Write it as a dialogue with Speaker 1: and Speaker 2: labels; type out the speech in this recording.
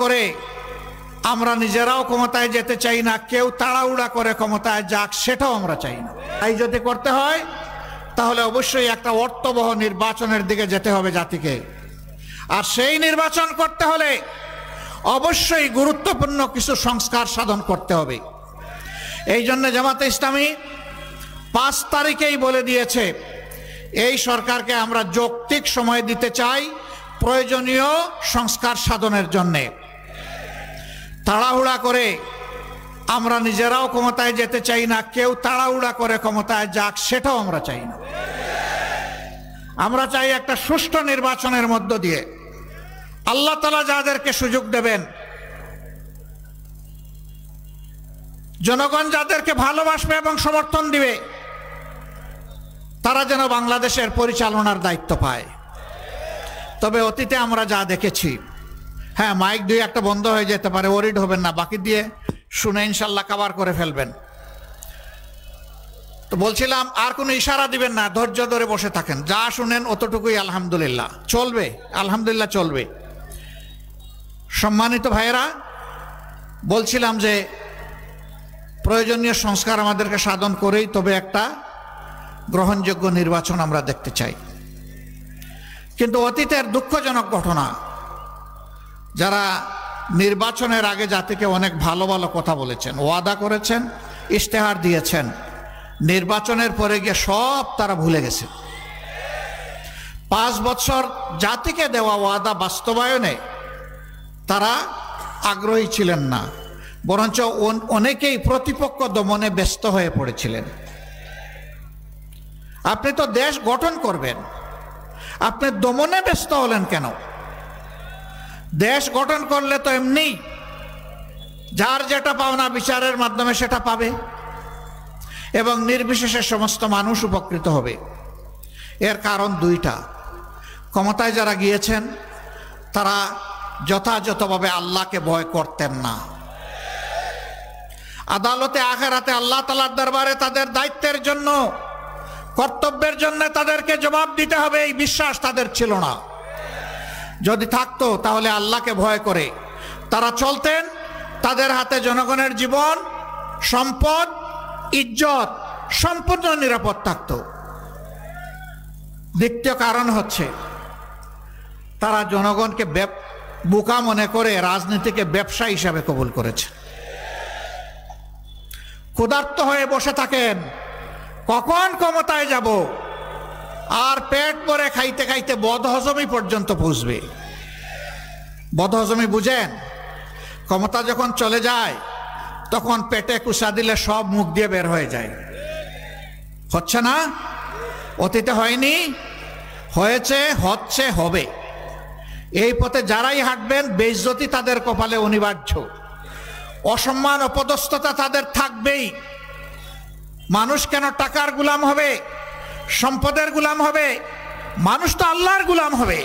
Speaker 1: করে আমরা নিজেরাও ক্ষমতায় যেতে চাই না, কেউ তাড়াহুড়া করে ক্ষমতায় যাক সেটাও আমরা চাই না। তাই যদি করতে হয় তাহলে অবশ্যই একটা অর্থবহ নির্বাচনের দিকে যেতে হবে জাতিকে। আর সেই নির্বাচন করতে হলে অবশ্যই গুরুত্বপূর্ণ কিছু সংস্কার সাধন করতে হবে। এই জন্য জামাতে ইসলামী 5 তারিখেই বলে দিয়েছে এই সরকারকে আমরা যৌক্তিক সময় দিতে চাই প্রয়োজনীয় সংস্কার সাধনের জন্যে। তাড়াহুড়া করে আমরা নিজেরাও ক্ষমতায় যেতে চাই না, কেউ তাড়াহুড়া করে ক্ষমতায় যাক সেটাও আমরা চাই না। আমরা চাই একটা সুষ্ঠু নির্বাচনের মধ্য দিয়ে আল্লাহ তাআলা যাদেরকে সুযোগ দেবেন, জনগণ যাদেরকে ভালোবাসবে এবং সমর্থন দিবে, তারা যেন বাংলাদেশের পরিচালনার দায়িত্ব পায়। তবে অতীতে আমরা যা দেখেছি, হ্যাঁ মাইক 2-1টা বন্ধ হয়ে যেতে পারে, ওরিড হবেন না, বাকি দিয়ে শুনে ইনশাল্লাহ কভার করে ফেলবেন। তো বলছিলাম আর কোনো ইশারা দিবেন না, ধৈর্য ধরে বসে থাকেন, যা শুনেন অতটুকুই আলহামদুলিল্লাহ চলবে, আলহামদুলিল্লাহ চলবে। সম্মানিত ভাইয়েরা, বলছিলাম যে প্রয়োজনীয় সংস্কার আমাদেরকে সাধন করেই তবে একটা গ্রহণযোগ্য নির্বাচন আমরা দেখতে চাই। কিন্তু অতীতের দুঃখজনক ঘটনা, যারা নির্বাচনের আগে জাতিকে অনেক ভালো ভালো কথা বলেছেন, ওয়াদা করেছেন, ইশতেহার দিয়েছেন, নির্বাচনের পরে গিয়ে সব তারা ভুলে গেছে। 5 বছর জাতিকে দেওয়া ওয়াদা বাস্তবায়নে তারা আগ্রহী ছিলেন না, বরঞ্চ অনেকেই প্রতিপক্ষ দমনে ব্যস্ত হয়ে পড়েছিলেন। আপনি তো দেশ গঠন করবেন, আপনি দমনে ব্যস্ত হলেন কেন? দেশ গঠন করলে তো এমনি যার যেটা পাওনা বিচারের মাধ্যমে সেটা পাবে এবং নির্বিশেষে সমস্ত মানুষ উপকৃত হবে। এর কারণ 2টা। ক্ষমতায় যারা গিয়েছেন তারা যথাযথভাবে আল্লাহকে ভয় করতেন না। আদালতে আখিরাতে আল্লাহ তাআলার দরবারে তাদের দায়িত্বের জন্য, কর্তব্যের জন্য তাদেরকে জবাব দিতে হবে, এই বিশ্বাস তাদের ছিল না। যদি থাকতো তাহলে আল্লাহকে ভয় করে তারা চলতেন, তাদের হাতে জনগণের জীবন, সম্পদ, ইজ্জত সম্পূর্ণ নিরাপদ থাকতো। দ্বিতীয় কারণ হচ্ছে তারা জনগণকে বোকা মনে করে রাজনীতিকে ব্যবসা হিসাবে কবুল করেছে। ক্ষুধার্ত হয়ে বসে থাকেন, কখন ক্ষমতায় যাব, আর পেট ভরে খাইতে খাইতে বদহজমি পর্যন্ত পৌঁছবে। বদহজমি বুঝেন? ক্ষমতা যখন চলে যায় তখন পেটে কুসা দিলে সব মুখ দিয়ে বের হয়ে যায়। হচ্ছে না? অতীতে হয়নি? হয়েছে, হচ্ছে, হবে। এই পথে যারাই হাঁটবেন বেইজ্জতি তাদের কপালে অনিবার্য, অসম্মান অপদস্থতা তাদের থাকবেই। মানুষ কেন টাকার গোলাম হবে, সম্পদের গোলাম হবে? মানুষ তো আল্লাহর গোলাম হবে।